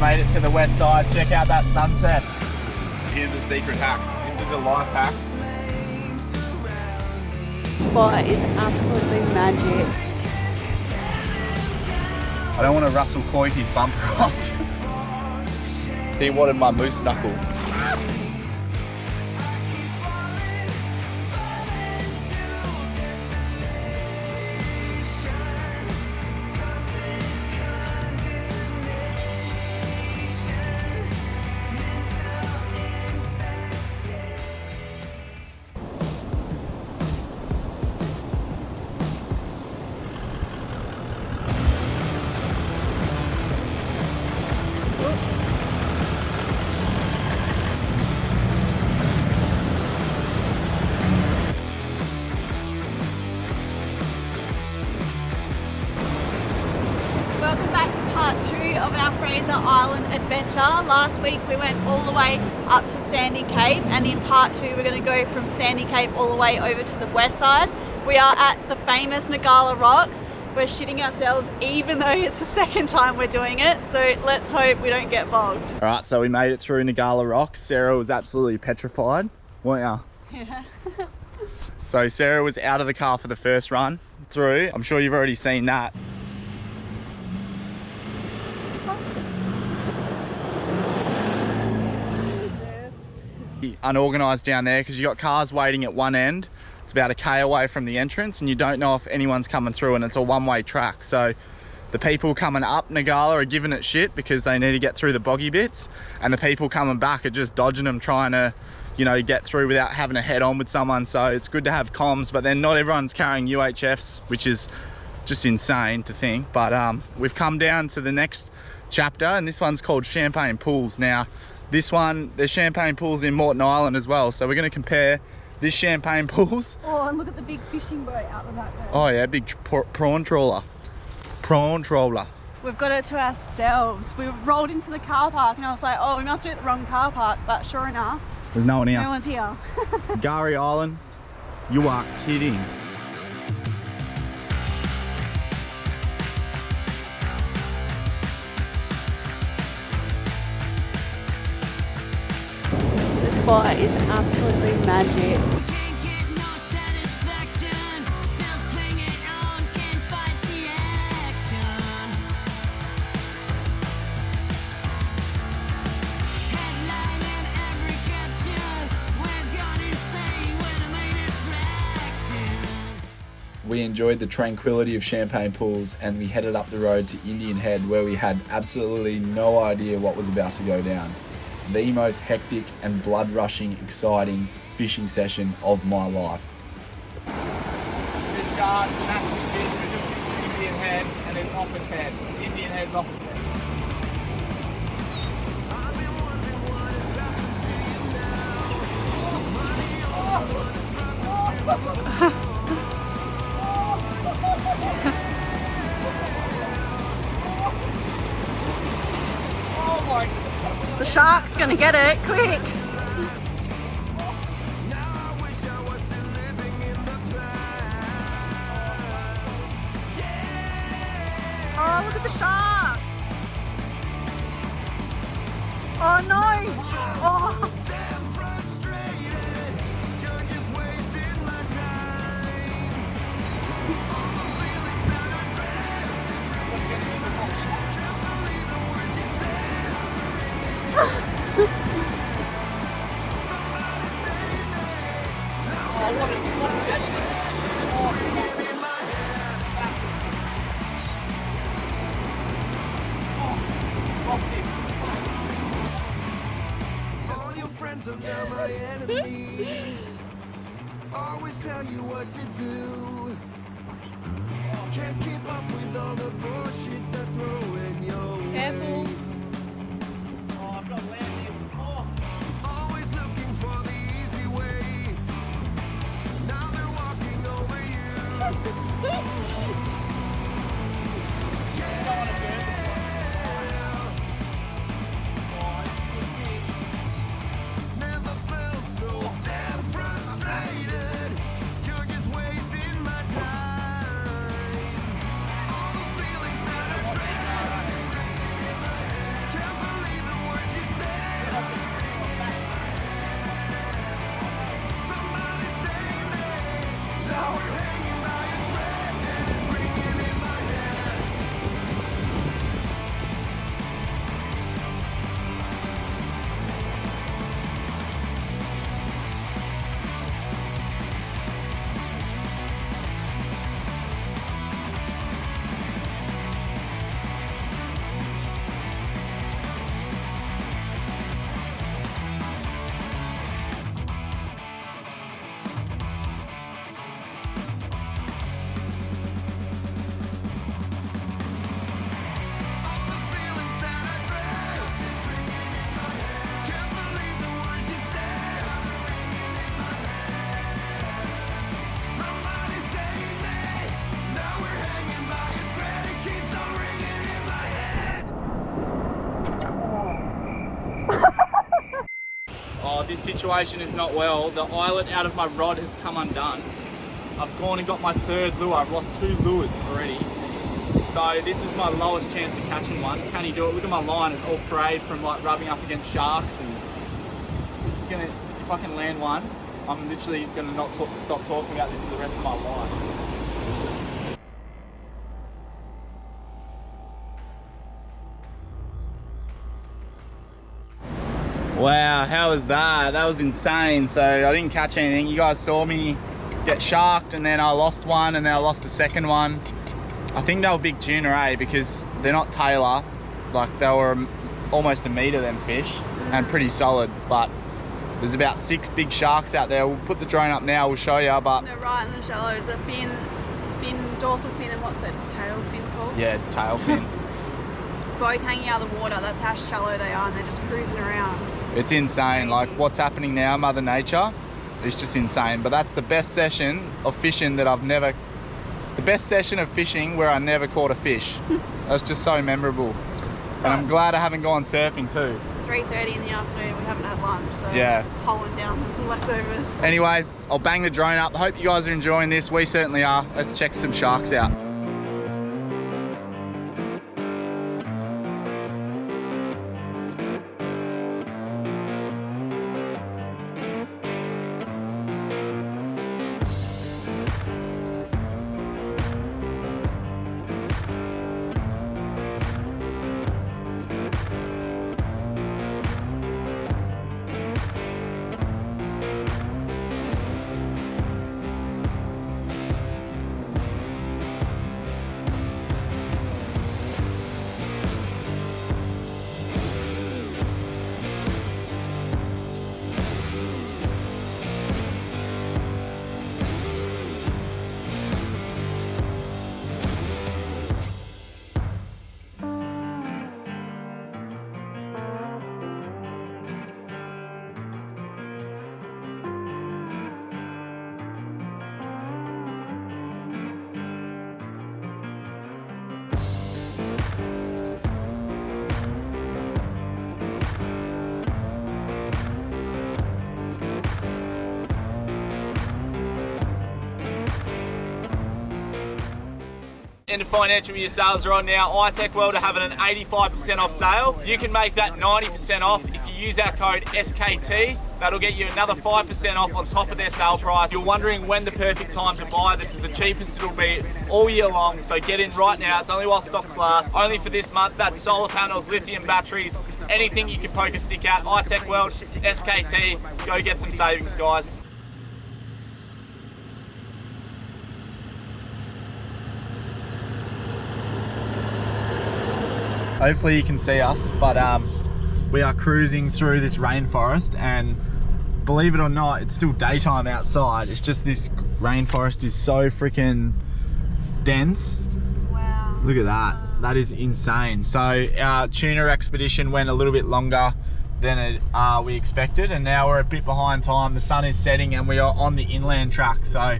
made it to the west side. Check out that sunset. Here's a secret hack. This is a life hack. This spot is absolutely magic. I don't want to Russell Coity's bumper off. He wanted my moose knuckle. Welcome back to part 2 of our Fraser Island adventure. Last week we went all the way up to Sandy Cape, and in part 2 we're going to go from Sandy Cape all the way over to the west side. We are at the famous Nagala Rocks. We're shitting ourselves even though it's the second time we're doing it, so let's hope we don't get bogged. All right, so we made it through Nagala Rocks. Sarah was absolutely petrified, weren't you? Yeah. So Sarah was out of the car for the first run through. I'm sure you've already seen that. Unorganised down there because you got cars waiting at one end. It's about a K away from the entrance, and you don't know if anyone's coming through, and it's a one-way track. So the people coming up Nagala are giving it shit because they need to get through the boggy bits, and the people coming back are just dodging them, trying to, you know, get through without having a head on with someone. So it's good to have comms, but then not everyone's carrying UHFs, which is just insane to think. But we've come down to the next chapter, and this one's called Champagne Pools. Now this one, there's champagne pools in Moreton Island as well, so we're going to compare this champagne pools. Oh, and look at the big fishing boat out the back there. Oh yeah, big prawn trawler. Prawn trawler. We've got it to ourselves. We rolled into the car park and I was like, oh, we must be at the wrong car park, but sure enough, there's no one here. No one's here. Gari Island, you are kidding. The spot is absolutely magic. We enjoyed the tranquility of Champagne Pools, and we headed up the road to Indian Head, where we had absolutely no idea what was about to go down. The most hectic and blood-rushing, exciting fishing session of my life. This shark, massive fish, we're just in Indian Head, and it's off its head. Indian Head's off its head. The shark's gonna get it, quick! Oh, look at the sharks! Oh no! Oh! All your friends are now my enemies. Always tell you what to do. Can't keep up with all the bullshit they throw in your way. Careful. Oh, I've got land here. Oh. Always looking for the easy way. Now they're walking over you. Never felt so damn frustrated. You're just wasting my time. All the feelings that I dread. Can't this situation is not well. The eyelet out of my rod has come undone. I've gone and got my third lure. I've lost 2 lures already. So this is my lowest chance of catching one. Can he do it? Look at my line, it's all frayed from like rubbing up against sharks, and this is gonna, if I can land one, I'm literally gonna not stop talking about this for the rest of my life. Wow, how was that? That was insane. So I didn't catch anything. You guys saw me get sharked, and then I lost one, and then I lost a second one. I think they were big tuna, eh? Because they're not tailor. Like, they were almost a metre, them fish, and pretty solid. But there's about 6 big sharks out there. We'll put the drone up now, we'll show you, but... They're right in the shallows. The fin, dorsal fin, and what's that tail fin called? Yeah, tail fin. Both hanging out of the water. That's how shallow they are, and they're just cruising around. It's insane. Like, what's happening now, Mother Nature, is just insane. But that's the best session of fishing that I've never... The best session of fishing where I never caught a fish. That's just so memorable. And I'm glad I haven't gone surfing too. 3:30 in the afternoon, we haven't had lunch, so yeah, holding down some leftovers. Anyway, I'll bang the drone up. I hope you guys are enjoying this. We certainly are. Let's check some sharks out. Into financial year sales right now. iTech World are having an 85% off sale. You can make that 90% off if you use our code SKT. That'll get you another 5% off on top of their sale price. If you're wondering when the perfect time to buy, this is the cheapest it'll be all year long, so get in right now. It's only while stocks last. Only for this month. That's solar panels, lithium batteries, anything you can poke a stick at. iTech World, SKT. Go get some savings, guys. Hopefully you can see us, but we are cruising through this rainforest, and believe it or not, it's still daytime outside. It's just this rainforest is so freaking dense. Wow. Look at that. That is insane. So our tuna expedition went a little bit longer than we expected, and now we're a bit behind time. The sun is setting and we are on the inland track. So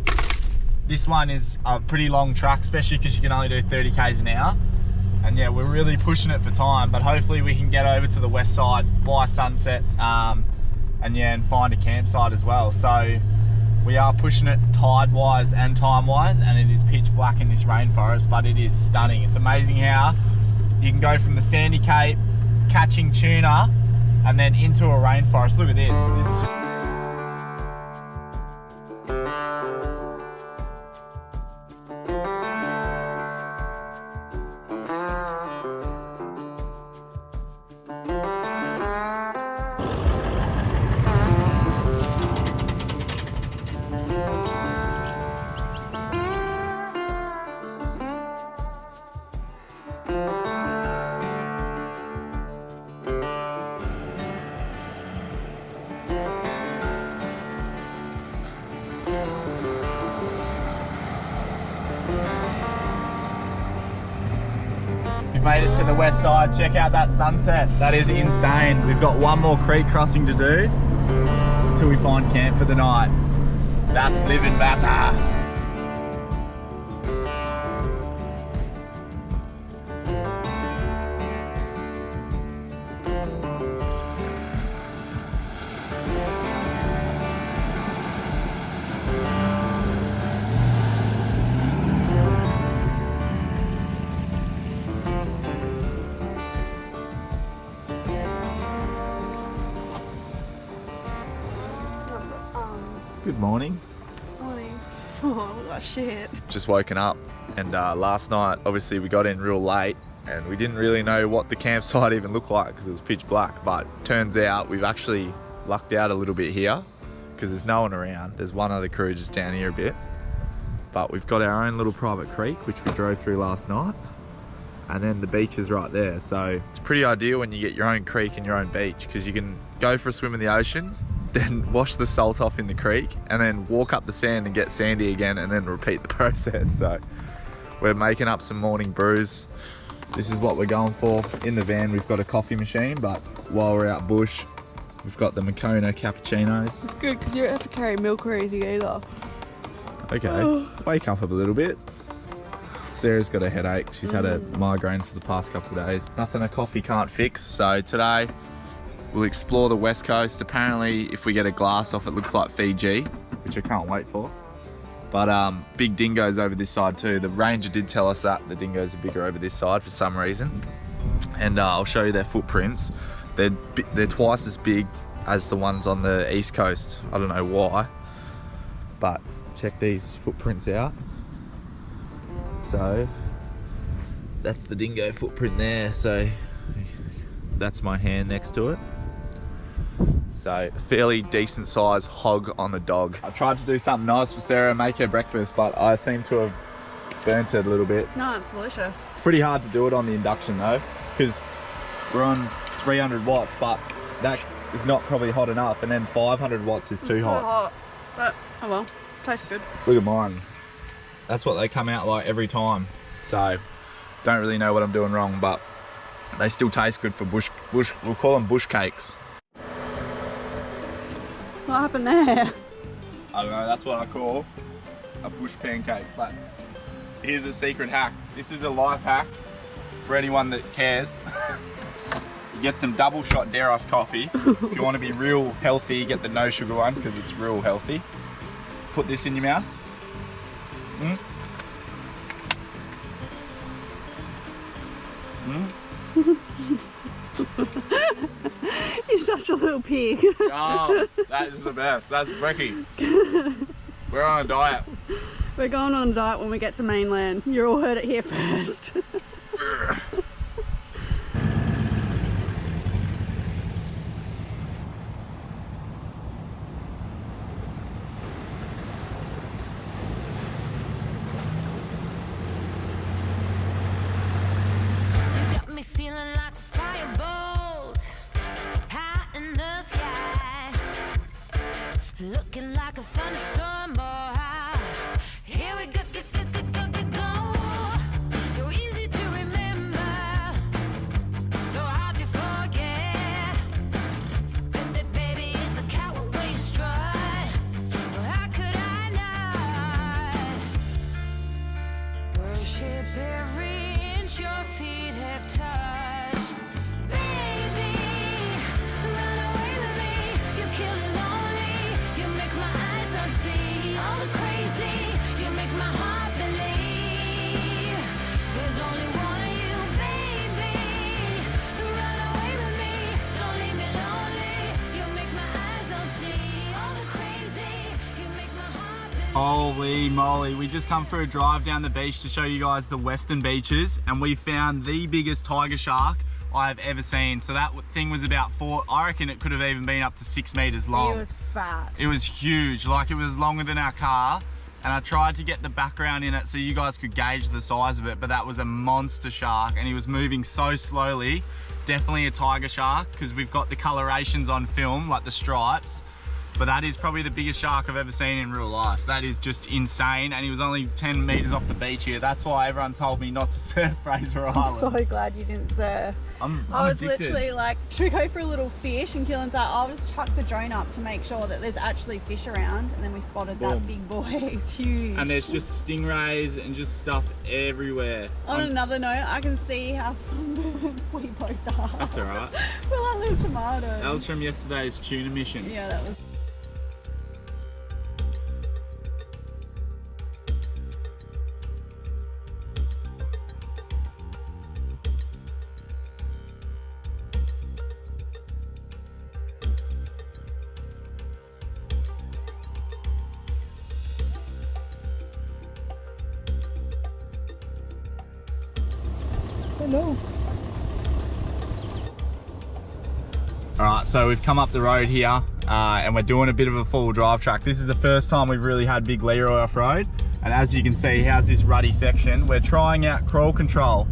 this one is a pretty long track, especially because you can only do 30 k's an hour. And yeah, we're really pushing it for time, but hopefully we can get over to the west side by sunset, and yeah, and find a campsite as well. So we are pushing it tide-wise and time-wise, and it is pitch black in this rainforest, but it is stunning. It's amazing how you can go from the sandy cape, catching tuna, and then into a rainforest. Look at this. This is just... Made it to the west side. Check out that sunset. That is insane. We've got one more creek crossing to do until we find camp for the night. That's living better. Good morning. Morning. Oh, what shit. Just woken up, and last night obviously we got in real late and we didn't really know what the campsite even looked like because it was pitch black, but turns out we've actually lucked out a little bit here because there's no one around. There's one other crew just down here a bit, but we've got our own little private creek which we drove through last night, and then the beach is right there. So it's pretty ideal when you get your own creek and your own beach because you can go for a swim in the ocean, then wash the salt off in the creek, and then walk up the sand and get sandy again, and then repeat the process. So we're making up some morning brews. This is what we're going for. In the van we've got a coffee machine, but while we're out bush we've got the Moccona cappuccinos. It's good because you don't have to carry milk or anything either. Okay, wake up a little bit. Sarah's got a headache. She's had a migraine for the past couple of days. Nothing a coffee can't fix. So today we'll explore the west coast. Apparently if we get a glass off it looks like Fiji, which I can't wait for. But big dingoes over this side too. The ranger did tell us that the dingoes are bigger over this side for some reason. And I'll show you their footprints. They're twice as big as the ones on the east coast. I don't know why, but check these footprints out. So that's the dingo footprint there. So that's my hand next to it. So fairly decent sized hog on the dog. I tried to do something nice for Sarah, make her breakfast, but I seem to have burnt it a little bit. No, it's delicious. It's pretty hard to do it on the induction though, because we're on 300 watts, but that is not probably hot enough, and then 500 watts is too hot. But, oh well, tastes good. Look at mine. That's what they come out like every time. So don't really know what I'm doing wrong, but they still taste good for bush. We'll call them bush cakes. What happened there? I don't know, that's what I call a bush pancake. But here's a secret hack. This is a life hack for anyone that cares. You get some double shot Deros coffee. If you want to be real healthy, get the no sugar one because it's real healthy. Put this in your mouth. You're such a little pig. Oh, that is the best. That's brekkie. We're on a diet. We're going on a diet when we get to mainland. You all heard it here first. Looking like a thunderstorm, boy. Here we go, You're easy to remember, so hard to forget. Baby, it's a coward way you strut. How could I not worship every inch your feet have touched? Baby, run away with me. You kill it lonely. You make my eyes unsee all the crazy. You make my heart believe there's only one of you, baby. Run away with me, don't leave me lonely. You make my eyes unsee all the crazy. You make my heart believe. Holy moly, we just come for a drive down the beach to show you guys the western beaches, and we found the biggest tiger shark I've ever seen. So that thing was about I reckon it could have even been up to 6 meters long. It was fat. It was huge, like it was longer than our car. And I tried to get the background in it so you guys could gauge the size of it, but that was a monster shark and he was moving so slowly. Definitely a tiger shark because we've got the colorations on film, like the stripes. But that is probably the biggest shark I've ever seen in real life. That is just insane, and he was only 10 meters off the beach here. That's why everyone told me not to surf Fraser Island. I'm so glad you didn't surf. I'm I was addicted. literally like, should we go for a little fish? And Keelan's like, I'll just chuck the drone up to make sure that there's actually fish around. And then we spotted that big boy. He's huge. And there's just stingrays and just stuff everywhere. On another note, I can see how sunburned we both are. That's all right. We're like little tomatoes. That was from yesterday's tuna mission. Yeah, that was. Hello. Alright, so we've come up the road here and we're doing a bit of a four-wheel drive track. This is the first time we've really had big Leroy off-road. And as you can see, how's this ruddy section? We're trying out crawl control.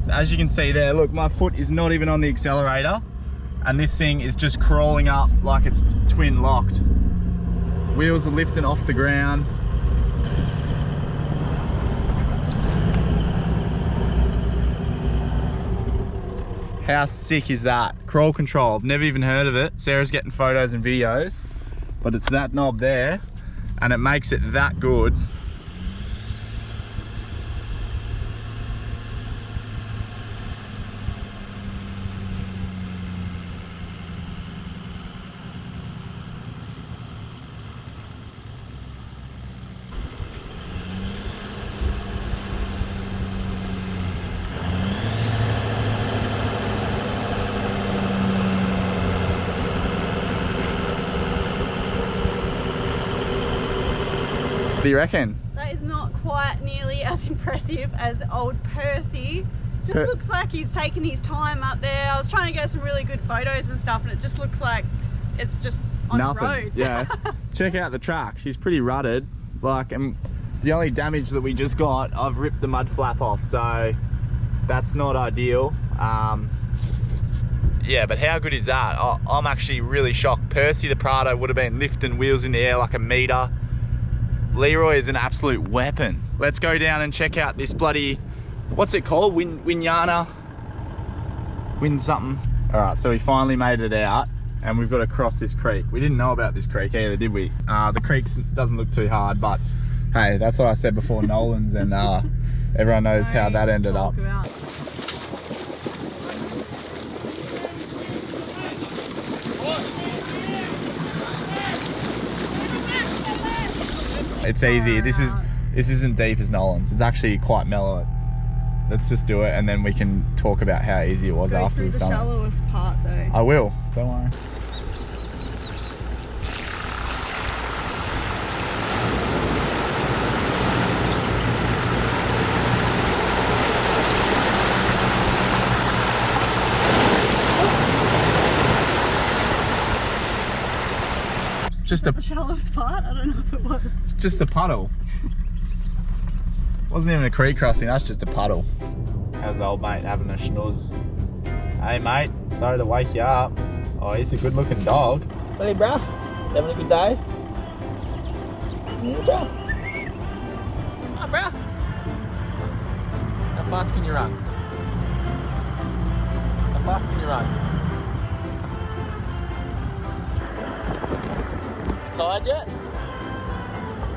So as you can see there, look, my foot is not even on the accelerator. And this thing is just crawling up like it's twin locked. Wheels are lifting off the ground. How sick is that? Crawl control, I've never even heard of it. Sarah's getting photos and videos, but it's that knob there and it makes it that good. What do you reckon? That is not quite nearly as impressive as old Percy. Just looks like he's taken his time up there. I was trying to get some really good photos and stuff and it just looks like it's just on the road. Yeah. Check out the track. She's pretty rutted. Like, and the only damage that we just got, I've ripped the mud flap off, so that's not ideal. Yeah, but how good is that? I'm actually really shocked. Percy the Prado would have been lifting wheels in the air like a meter. Leroy is an absolute weapon. Let's go down and check out this bloody, what's it called? Winyana? Win something. All right, so we finally made it out and we've got to cross this creek. We didn't know about this creek either, did we? The creek doesn't look too hard, but hey, that's what I said before, Nolan's, and everyone knows how that ended up. It's easy. This isn't deep as Nolan's. It's actually quite mellow. Let's just do it and then we can talk about how easy it was after we've done it. Go through the shallowest part though. I will, don't worry. Just the shallowest part? I don't know if it was. Just a puddle. Wasn't even a creek crossing, that's just a puddle. How's old mate having a schnoz? Hey mate, sorry to wake you up. Oh, he's a good looking dog. Hey bro, having a good day? Yeah bro. Oh bro. How fast can you run? How fast can you run? Tired yet?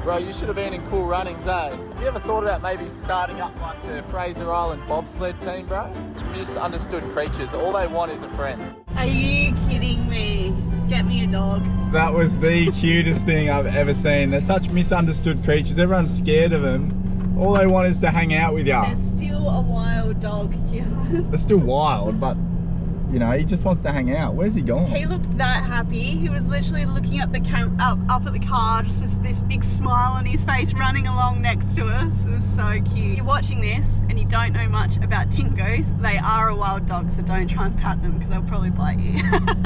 Bro, you should have been in Cool Runnings, eh? Have you ever thought about maybe starting up like the Fraser Island bobsled team, bro? Misunderstood creatures. All they want is a friend. Are you kidding me? Get me a dog. That was the cutest thing I've ever seen. They're such misunderstood creatures. Everyone's scared of them. All they want is to hang out with you. They're still a wild dog, Keelan. They're still wild, but you know, he just wants to hang out. Where's he gone? He looked that happy. He was literally looking up the up at the car, just this big smile on his face, running along next to us. It was so cute. You're watching this and you don't know much about dingoes. They are a wild dog, so don't try and pat them because they'll probably bite you.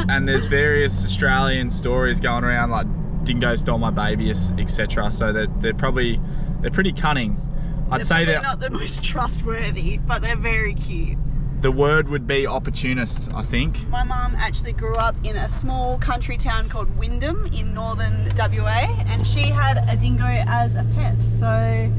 And there's various Australian stories going around like dingo stole my baby, etc. So they're pretty cunning. I'd say they're not the most trustworthy, but they're very cute. The word would be opportunist, I think. My mum actually grew up in a small country town called Wyndham in northern WA, and she had a dingo as a pet, so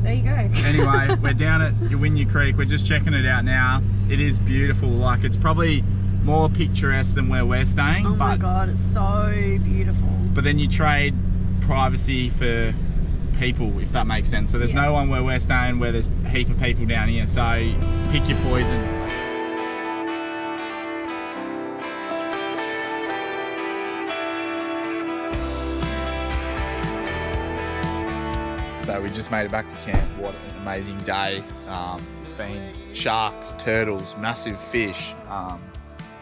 there you go. Anyway, we're down at Urban Creek. We're just checking it out now. It is beautiful. Like, it's probably more picturesque than where we're staying. Oh my God, it's so beautiful. But then you trade privacy for people, if that makes sense. So there's no one where we're staying where there's a heap of people down here, so pick your poison. So we just made it back to camp. What an amazing day. It's been sharks, turtles, massive fish.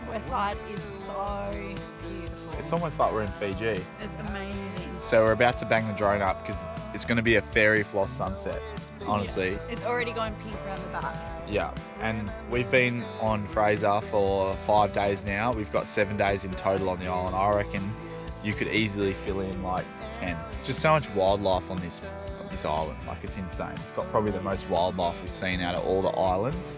West side is so beautiful. It's almost like we're in Fiji. It's amazing. So we're about to bang the drone up because it's going to be a fairy floss sunset. honestly. It's already going pink around the back. Yeah, and we've been on Fraser for 5 days now. We've got 7 days in total on the island. I reckon you could easily fill in like 10. Just so much wildlife on this island, like it's insane. It's got probably the most wildlife we've seen out of all the islands.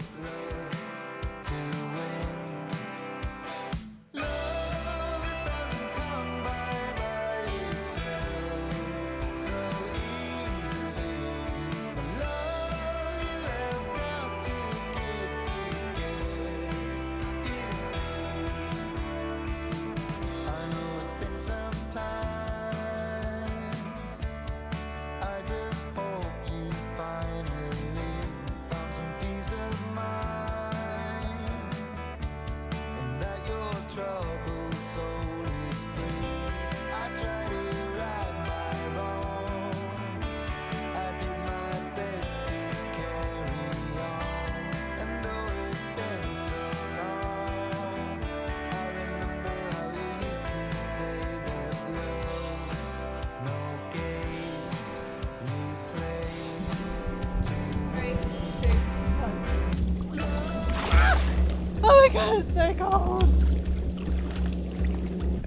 Oh my god, it's so cold.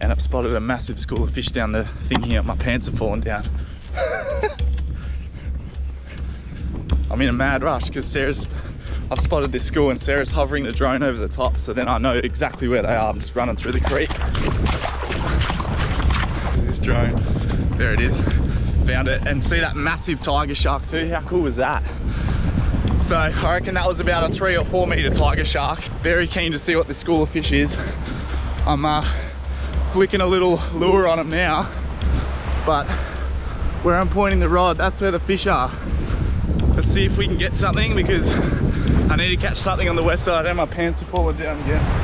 And I've spotted a massive school of fish down there, thinking my pants have fallen down. I'm in a mad rush because I've spotted this school and Sarah's hovering the drone over the top, so then I know exactly where they are. I'm just running through the creek. There's this drone. There it is. Found it. And see that massive tiger shark too? How cool was that? So I reckon that was about a 3 or 4 meter tiger shark. Very keen to see what this school of fish is. I'm flicking a little lure on them now, but where I'm pointing the rod, that's where the fish are. Let's see if we can get something, because I need to catch something on the west side and my pants are falling down again.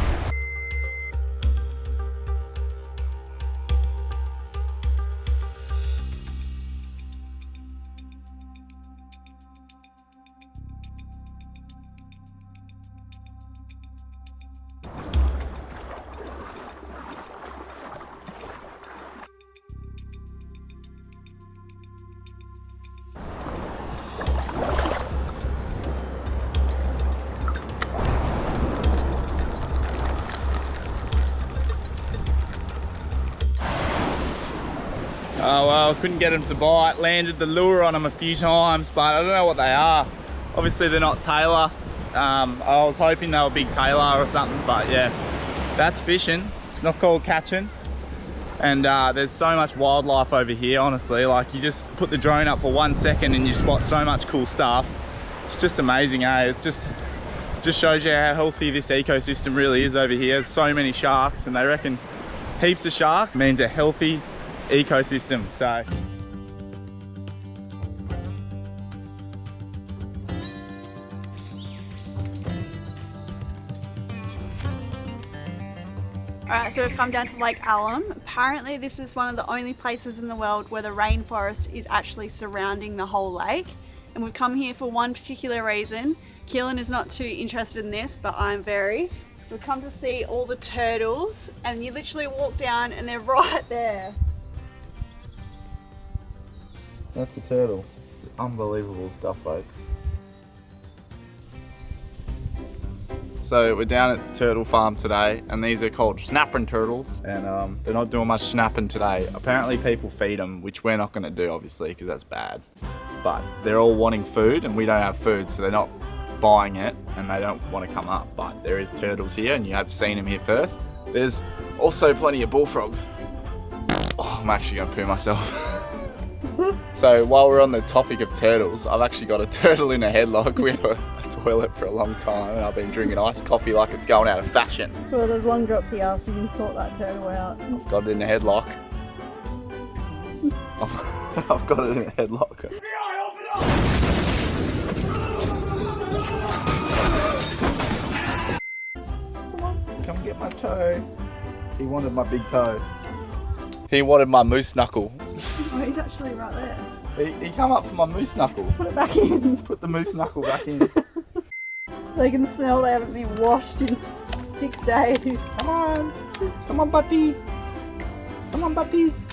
Oh well, couldn't get them to bite. Landed the lure on them a few times, but I don't know what they are. Obviously they're not tailor. I was hoping they were big tailor or something, but yeah, that's fishing. It's not called catching. And there's so much wildlife over here, honestly. Like, you just put the drone up for 1 second and you spot so much cool stuff. It's just amazing, eh? It's just shows you how healthy this ecosystem really is over here. There's so many sharks, and they reckon heaps of sharks means a healthy ecosystem. So Alright, so we've come down to Lake Alum. Apparently this is one of the only places in the world where the rainforest is actually surrounding the whole lake. And we've come here for one particular reason. Keelan is not too interested in this, but I'm very. We've come to see all the turtles, and you literally walk down and they're right there. that's a turtle. Unbelievable stuff, folks. So we're down at the turtle farm today, and these are called snapping turtles, and they're not doing much snapping today. Apparently people feed them, which we're not going to do, obviously, because that's bad. But they're all wanting food, and we don't have food, so they're not buying it, and they don't want to come up. But there is turtles here, and you have seen them here first. There's also plenty of bullfrogs. Oh, I'm actually going to poo myself. So while we're on the topic of turtles, I've actually got a turtle in a headlock. We had a toilet for a long time, and I've been drinking iced coffee like it's going out of fashion. Well, there's long drops here, so you can sort that turtle out. I've got it in a headlock. I've got it in a headlock. Come get my toe. He wanted my big toe. He wanted my moose knuckle. Oh, he's actually right there. He come up for my moose knuckle. Put it back in. Put the moose knuckle back in. They can smell they haven't been washed in 6 days. Come on. Come on, buddy. Come on, buddies.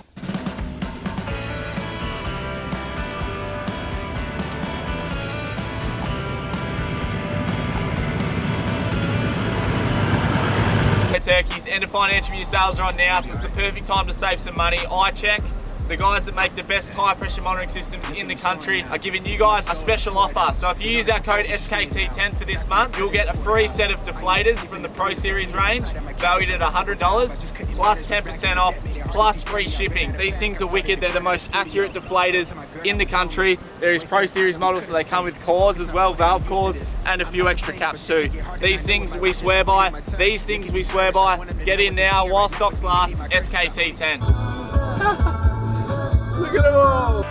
end of financial year sales are on now, so it's the perfect time to save some money. iCheck, the guys that make the best tire pressure monitoring systems in the country, are giving you guys a special offer. So if you use our code SKT10 for this month, you'll get a free set of deflators from the Pro Series range, valued at $100, plus 10% off, plus free shipping. These things are wicked. They're the most accurate deflators in the country. There is Pro Series models, so they come with cores as well, valve cores, and a few extra caps too. These things we swear by. These things we swear by. Get in now while stocks last. SKT10. Look at them all!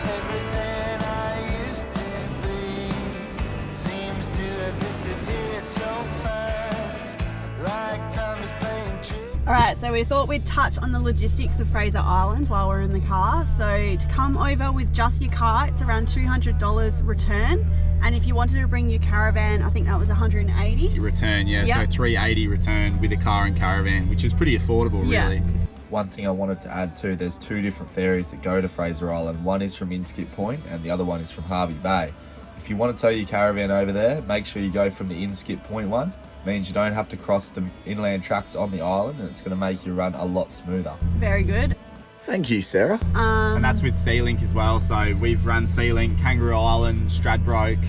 Everything I used to be seems to have disappeared so fast, like time is playing tricks. Alright, so we thought we'd touch on the logistics of Fraser Island while we're in the car. So to come over with just your car, it's around $200 return. And if you wanted to bring your caravan, I think that was $180. Return, yeah, Yep. so $380 return with a car and caravan, which is pretty affordable, Yeah. really. One thing I wanted to add too, there's two different ferries that go to Fraser Island. One is from Inskip Point and the other one is from Harvey Bay. If you want to tow your caravan over there, make sure you go from the Inskip Point one. Means you don't have to cross the inland tracks on the island, and it's going to make your run a lot smoother. Very good. Thank you, Sarah. And that's with Sea-Link as well. So we've run Sea-Link, Kangaroo Island, Stradbroke.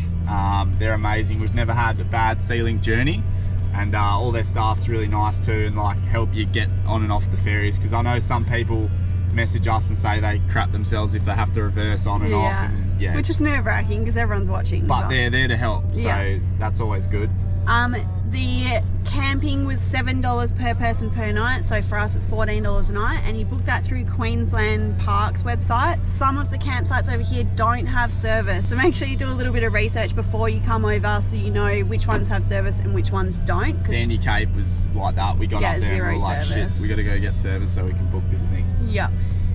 They're amazing. We've never had a bad Sea-Link journey, and all their staff's really nice too, and like help you get on and off the ferries. Because I know some people message us and say they crap themselves if they have to reverse on and off. And, yeah, Which is nerve-wracking because everyone's watching. but they're there to help, so Yeah. that's always good. The camping was $7 per person per night, so for us it's $14 a night, and you book that through Queensland Parks website. Some of the campsites over here don't have service, so make sure you do a little bit of research before you come over so you know which ones have service and which ones don't. 'cause- Sandy Cape was like that. We got Yeah, up there and we zero were like, service. shit, we got to go get service so we can book this thing. Yep.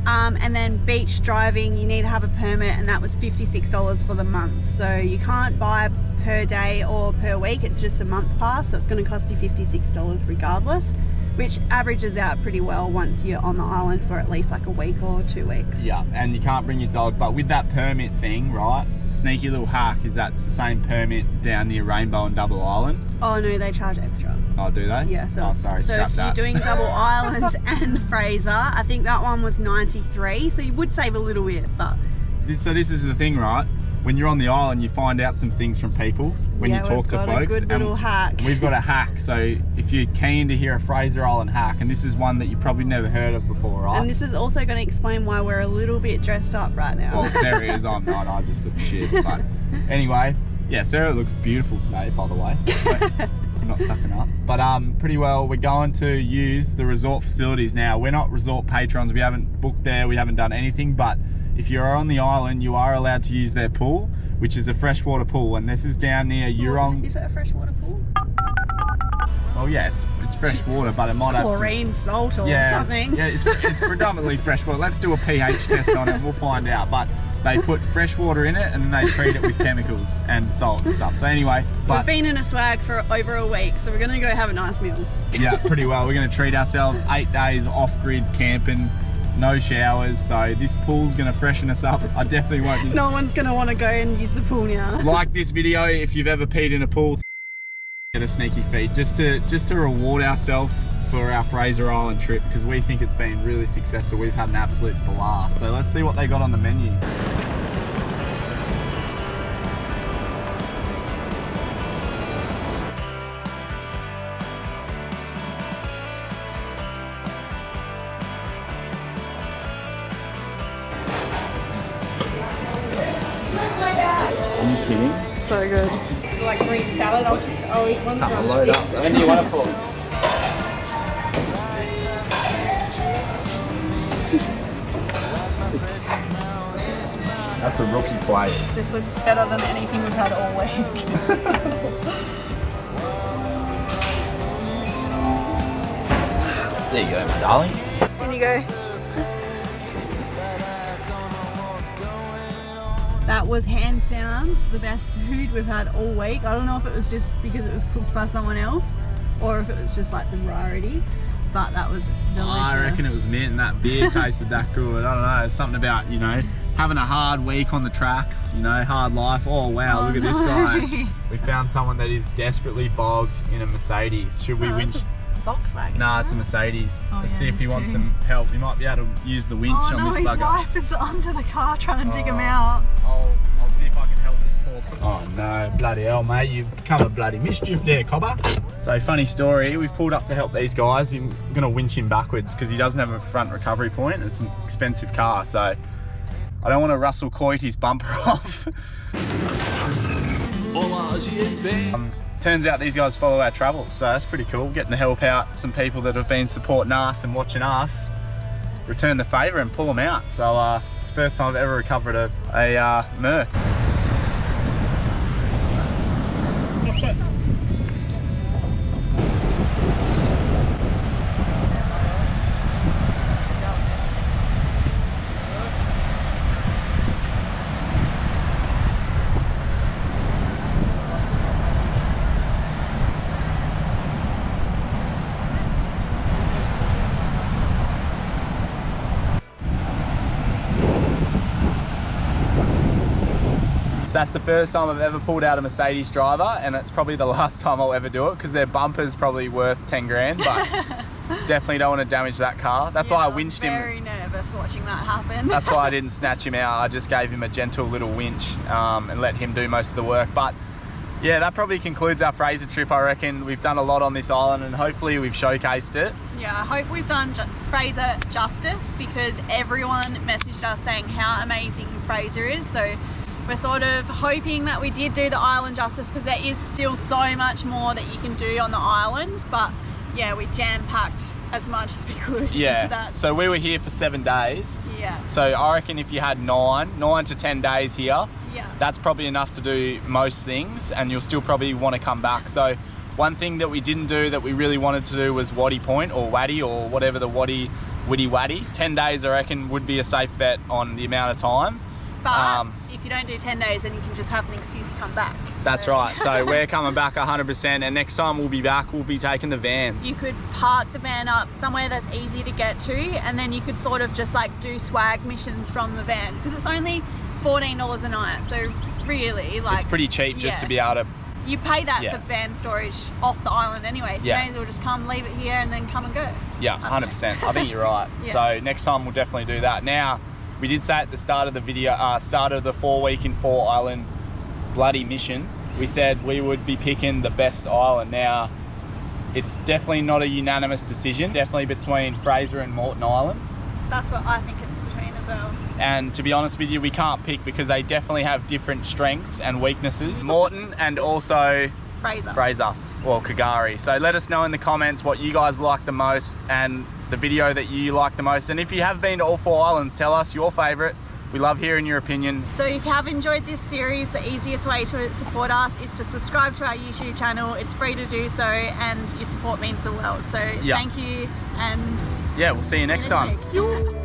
And then beach driving, you need to have a permit, and that was $56 for the month. So you can't buy per day or per week, it's just a month pass, so it's going to cost you $56 regardless, which averages out pretty well once you're on the island for at least like a week or 2 weeks. Yeah, and you can't bring your dog, but with that permit thing, right, sneaky little hack is that it's the same permit down near Rainbow and Double Island. Oh no, they charge extra. Oh, do they? Yeah, so, oh, sorry, so scrap if that. you're doing Double Island and Fraser, I think that one was $93, so you would save a little bit, but So this is the thing, right? When you're on the island, you find out some things from people when yeah, you talk we've to got folks. a good little hack. We've got a hack, so if you're keen to hear a Fraser Island hack, and this is one that you probably never heard of before, right? And this is also going to explain why we're a little bit dressed up right now. Well, Sarah is, I'm not, I just look shit. But anyway, yeah, Sarah looks beautiful today, by the way. I'm not sucking up. But pretty well, we're going to use the resort facilities now. We're not resort patrons, we haven't booked there, we haven't done anything, but if you're on the island, you are allowed to use their pool, which is a freshwater pool, and this is down near Eurong. Is it a freshwater pool? Oh yeah, it's fresh water, but it might have some Chlorine, salt or something. Yeah, it's predominantly fresh water. Let's do a pH test on it and we'll find out. But they put fresh water in it and then they treat it with chemicals and salt and stuff. So anyway, but We've been in a swag for over a week, so we're going to go have a nice meal. yeah, pretty well. We're going to treat ourselves 8 days off-grid camping, no showers. So this pool's going to freshen us up. I definitely won't. No one's going to want to go and use the pool now. Like this video if you've ever peed in a pool. Get a sneaky feed just to reward ourselves for our Fraser Island trip, because we think it's been really successful. We've had an absolute blast. So let's see what they got on the menu. Are you kidding? So good. Like green salad, I'll eat one Load up. When do you want it for? That's a rookie plate. This looks better than anything we've had all week. There you go, my darling. In you go. That was hands down the best food we've had all week. I don't know if it was just because it was cooked by someone else or if it was just like the rarity, but that was delicious. I reckon it was mint and that beer tasted that good. I don't know, it's something about, you know, having a hard week on the tracks, you know, hard life. Oh wow, look at this guy. We found someone that is desperately bogged in a Mercedes. Should we winch? Volkswagen. Nah, it's a Mercedes. Let's see if he wants too. some help. We might be able to use the winch on this his bugger. wife is under the car trying to dig him out. I'll see if I can help this poor. Oh no, bloody hell, mate! You've become a bloody mischief there, cobber. So funny story. We've pulled up to help these guys. I'm gonna winch him backwards because he doesn't have a front recovery point. It's an expensive car, so I don't want to Russell Coit his bumper off. Turns out these guys follow our travels, so that's pretty cool. Getting to help out some people that have been supporting us and watching us return the favour and pull them out. So it's the first time I've ever recovered a Merc. So that's the first time I've ever pulled out a Mercedes driver, and it's probably the last time I'll ever do it because their bumper's probably worth 10 grand, but definitely don't want to damage that car. That's why I winched him. Very nervous watching that happen. That's why I didn't snatch him out. I just gave him a gentle little winch and let him do most of the work. But yeah, that probably concludes our Fraser trip, I reckon. We've done a lot on this island and hopefully we've showcased it. Yeah, I hope we've done Fraser justice because everyone messaged us saying how amazing Fraser is. So we're sort of hoping that we did do the island justice because there is still so much more that you can do on the island. But yeah, we jam-packed as much as we could into that. So we were here for 7 days. Yeah. So I reckon if you had 9 to 10 days here, that's probably enough to do most things and you'll still probably want to come back. So one thing that we didn't do that we really wanted to do was Waddy Point or Waddy or whatever the Waddy 10 days I reckon would be a safe bet on the amount of time. But if you don't do 10 days, then you can just have an excuse to come back. That's right. So we're coming back 100%, and next time we'll be back, we'll be taking the van. You could park the van up somewhere that's easy to get to, and then you could sort of just like do swag missions from the van because it's only $14 a night. So really, like, it's pretty cheap just to be able to. You pay that for van storage off the island anyway, so you may as well just come, leave it here, and then come and go. Yeah, 100%. I think you're right. So next time we'll definitely do that. Now, we did say at the start of the video, start of the 4-week in 4 island bloody mission, we said we would be picking the best island. Now, it's definitely not a unanimous decision, definitely between Fraser and Moreton Island. That's what I think it's between as well. And to be honest with you, we can't pick because they definitely have different strengths and weaknesses. Moreton and also Fraser, or Kagari. So let us know in the comments what you guys like the most and the video that you like the most. And if you have been to all 4 islands, tell us your favourite. We love hearing your opinion. So if you have enjoyed this series, the easiest way to support us is to subscribe to our YouTube channel. It's free to do so and your support means the world. So thank you, and yeah, we'll see you next time. Week.